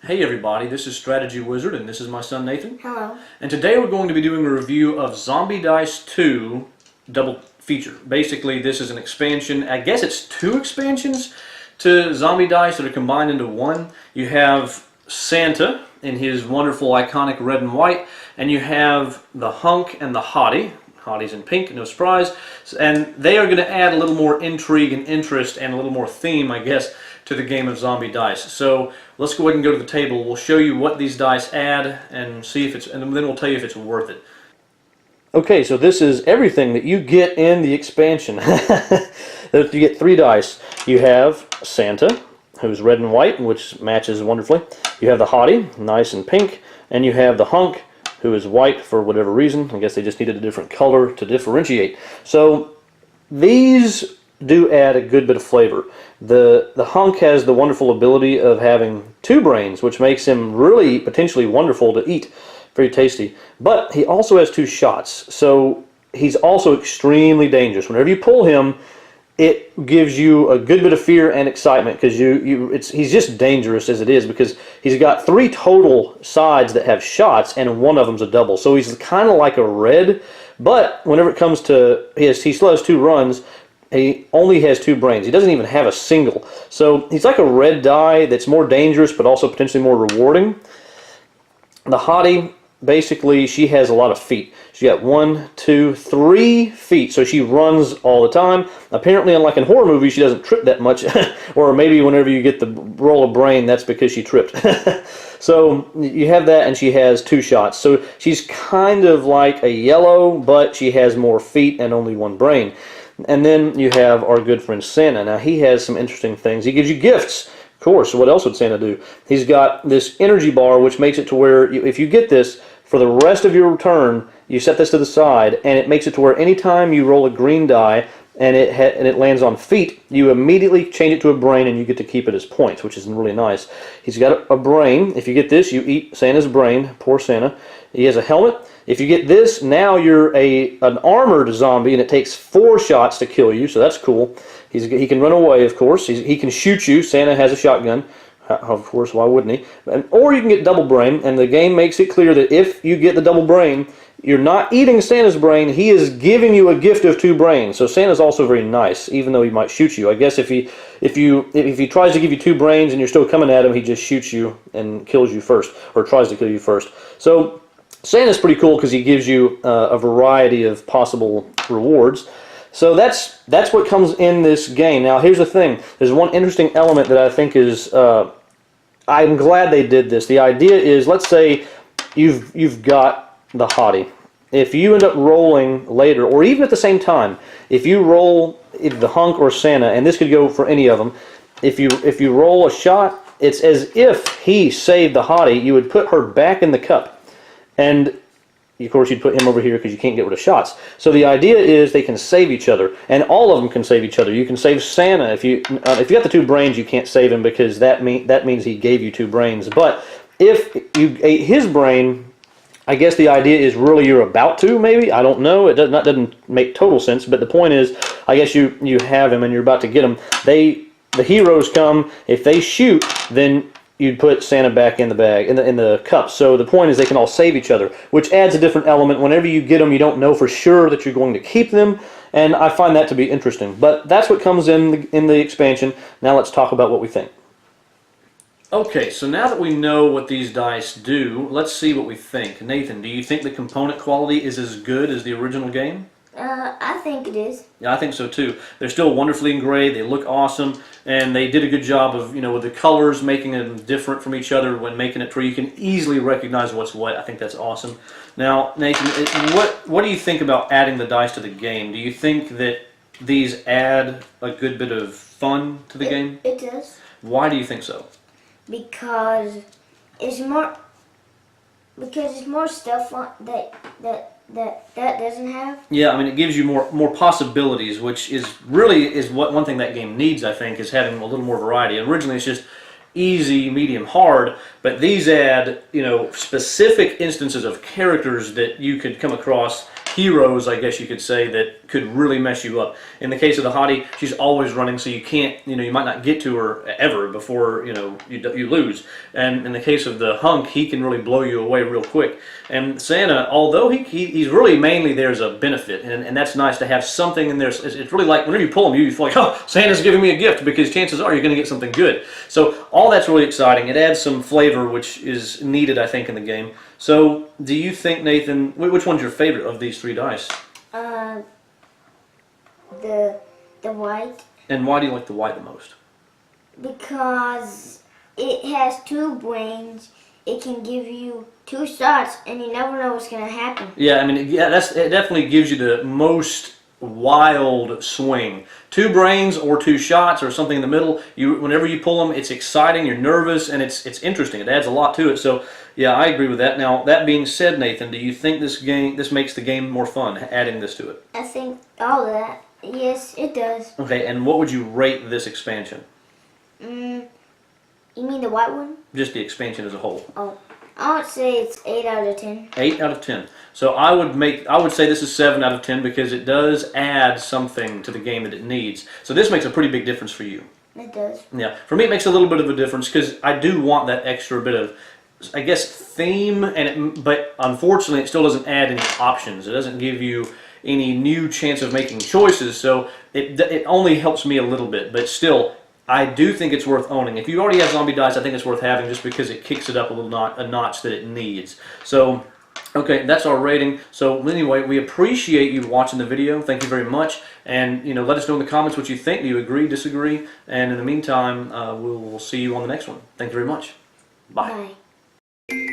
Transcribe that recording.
Hey everybody, this is Strategywizard and this is my son Nathan. Hello. And today we're going to be doing a review of Zombie Dice 2 Double Feature. Basically this is an expansion, I guess it's two expansions to Zombie Dice that are combined into one. You have Santa in his wonderful iconic red and white, and you have the Hunk and the Hottie. Hottie's in pink, no surprise. And they are going to add a little more intrigue and interest and a little more theme, I guess, to the game of Zombie Dice. So let's go ahead and go to the table. We'll show you what these dice add and see if it's, and then we'll tell you if it's worth it. Okay, so this is everything that you get in the expansion. You get three dice. You have Santa, who's red and white, which matches wonderfully. You have the Hottie, nice and pink, and you have the Hunk, who is white for whatever reason. I guess they just needed a different color to differentiate. So these do add a good bit of flavor. The Hunk has the wonderful ability of having two brains, which makes him really potentially wonderful to eat. Very tasty. But he also has two shots, so he's also extremely dangerous. Whenever you pull him, it gives you a good bit of fear and excitement because he's just dangerous as it is, because he's got three total sides that have shots and one of them's a double. So he's kind of like a red, but whenever it comes to he still has two runs. He only has two brains. He doesn't even have a single. So he's like a red die that's more dangerous but also potentially more rewarding. The Hottie, basically, she has a lot of feet. She's got 1, 2, 3 feet, so she runs all the time. Apparently, unlike in horror movies, she doesn't trip that much, or maybe whenever you get the roll of brain, that's because she tripped. So you have that, and she has two shots. So she's kind of like a yellow, but she has more feet and only one brain. And then you have our good friend Santa. Now, he has some interesting things. He gives you gifts. Of course, what else would Santa do? He's got this energy bar, which makes it to where if you get this, for the rest of your turn, you set this to the side, and it makes it to where anytime you roll a green die and it lands on feet, you immediately change it to a brain, and you get to keep it as points, which is really nice. He's got a brain. If you get this, you eat Santa's brain. Poor Santa. He has a helmet. If you get this, now you're an armored zombie, and it takes 4 shots to kill you, so that's cool. He can run away, of course. He can shoot you. Santa has a shotgun. Of course, why wouldn't he? Or you can get double brain, and the game makes it clear that if you get the double brain, you're not eating Santa's brain. He is giving you a gift of 2 brains. So Santa's also very nice, even though he might shoot you. I guess if he tries to give you 2 brains and you're still coming at him, he just shoots you and kills you first, or tries to kill you first. So Santa's pretty cool because he gives you a variety of possible rewards. So that's what comes in this game. Now, here's the thing. There's one interesting element that I think is, I'm glad they did this. The idea is, let's say you've got the Hottie. If you end up rolling later, or even at the same time, if you roll either the Hunk or Santa, and this could go for any of them, if you roll a shot, it's as if he saved the Hottie. You would put her back in the cup, and of course you'd put him over here because you can't get rid of shots. So the idea is they can save each other, and all of them can save each other. You can save Santa. If you got the 2 brains, you can't save him because that means he gave you 2 brains. But if you ate his brain, I guess the idea is really you're about to, maybe. I don't know. It doesn't make total sense. But the point is, I guess you have him and you're about to get him. The heroes come. If they shoot, then you'd put Santa back in the bag, in the cup. So the point is they can all save each other, which adds a different element. Whenever you get them, you don't know for sure that you're going to keep them, and I find that to be interesting. But that's what comes in the expansion. Now let's talk about what we think. Okay, so now that we know what these dice do, let's see what we think. Nathan, do you think the component quality is as good as the original game? I think it is. Yeah, I think so too. They're still wonderfully engraved. They look awesome, and they did a good job of, with the colors making them different from each other when making it to where you can easily recognize what's what. I think that's awesome. Now, Nathan, what do you think about adding the dice to the game? Do you think that these add a good bit of fun to the game? It does. Why do you think so? Because it's more stuff that doesn't have. Yeah, I mean, it gives you more possibilities, which is one thing that game needs, I think, is having a little more variety. Originally, it's just easy, medium, hard, but these add, specific instances of characters that you could come across heroes, I guess you could say, that could really mess you up. In the case of the hottie, she's always running, so you can't, you might not get to her ever before, you lose. And in the case of the hunk, he can really blow you away real quick. And Santa, although he's really mainly there as a benefit, and that's nice to have something in there. It's really like whenever you pull him, you feel like, oh, Santa's giving me a gift, because chances are you're going to get something good. So all that's really exciting. It adds some flavor, which is needed, I think, in the game. So do you think, Nathan, which one's your favorite of these 3 dice? The white. And why do you like the white the most? Because it has 2 brains. It can give you 2 shots, and you never know what's gonna happen. Yeah, I mean, yeah, it definitely gives you the most wild swing. 2 brains or 2 shots or something in the middle. Whenever you pull them, it's exciting. You're nervous, and it's interesting. It adds a lot to it. So yeah, I agree with that. Now that being said, Nathan, do you think this makes the game more fun? Adding this to it? I think all of that. Yes, it does. Okay, and what would you rate this expansion? You mean the white one? Just the expansion as a whole. Oh, I would say it's 8 out of 10. 8 out of 10. So I would say this is 7 out of 10 because it does add something to the game that it needs. So this makes a pretty big difference for you. It does. Yeah, for me it makes a little bit of a difference because I do want that extra bit of, I guess, theme, but unfortunately it still doesn't add any options. It doesn't give you any new chance of making choices, so it only helps me a little bit, but still, I do think it's worth owning. If you already have zombie dice, I think it's worth having just because it kicks it up a notch that it needs. So, okay, that's our rating. So anyway, we appreciate you watching the video. Thank you very much. And let us know in the comments what you think. Do you agree, disagree? And in the meantime, we'll see you on the next one. Thank you very much. Bye. Bye.